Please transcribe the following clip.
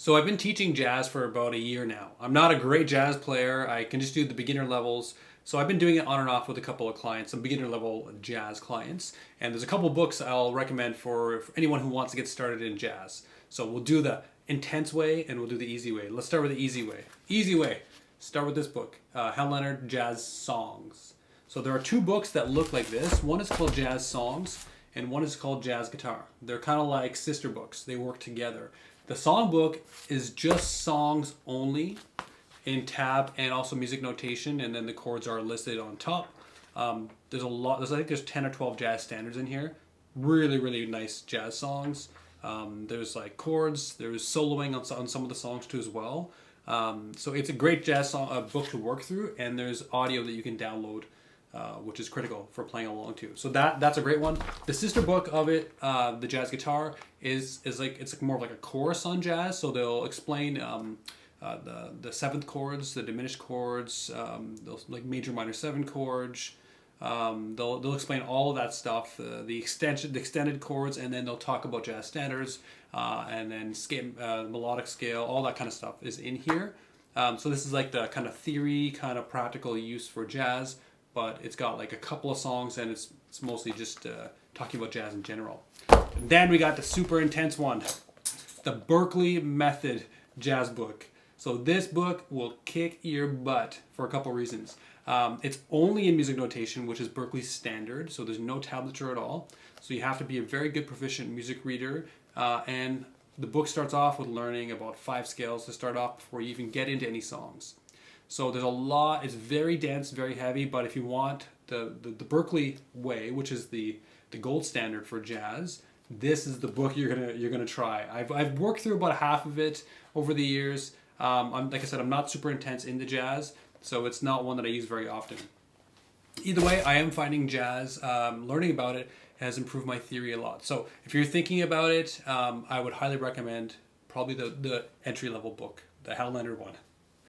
So I've been teaching jazz for about a year now. I'm not a great jazz player. I can just do the beginner levels. So I've been doing it on and off with a couple of clients, some beginner level jazz clients. And there's a couple books I'll recommend for anyone who wants to get started in jazz. So we'll do the intense way and we'll do the easy way. Let's start with the easy way. Easy way. Start with this book, Hal Leonard, Jazz Songs. So there are two books that look like this. One is called Jazz Songs and one is called Jazz Guitar. They're kind of like sister books. They work together. The song book is just songs only in tab and also music notation, and then the chords are listed on top. There's a lot. I think there's 10 or 12 jazz standards in here. Really, really nice jazz songs. There's like chords. There's soloing on some of the songs too as well. So it's a great jazz song book to work through, and there's audio that you can download, which is critical for playing along too. So that's a great one. The sister book of it, the Jazz Guitar, is like it's more of like a course on jazz. So they'll explain the seventh chords, the diminished chords, those like major minor seven chords. They'll explain all of that stuff, the extended chords, and then they'll talk about jazz standards, and then melodic scale, all that kind of stuff is in here. So this is like the kind of theory, kind of practical use for jazz, but it's got like a couple of songs, and it's mostly just talking about jazz in general. And then we got the super intense one, the Berklee Method Jazz Book. So this book will kick your butt for a couple reasons. It's only in music notation, which is Berklee standard, so there's no tablature at all. So you have to be a very good proficient music reader, and the book starts off with learning about 5 scales to start off before you even get into any songs. So there's a lot. It's very dense, very heavy, but if you want the Berklee way, which is the gold standard for jazz, this is the book you're gonna try. I've worked through about half of it over the years. Like I said, I'm not super intense into jazz, so it's not one that I use very often. Either way, I am finding jazz, learning about it has improved my theory a lot. So if you're thinking about it, I would highly recommend probably the entry-level book, the Hal Leonard one.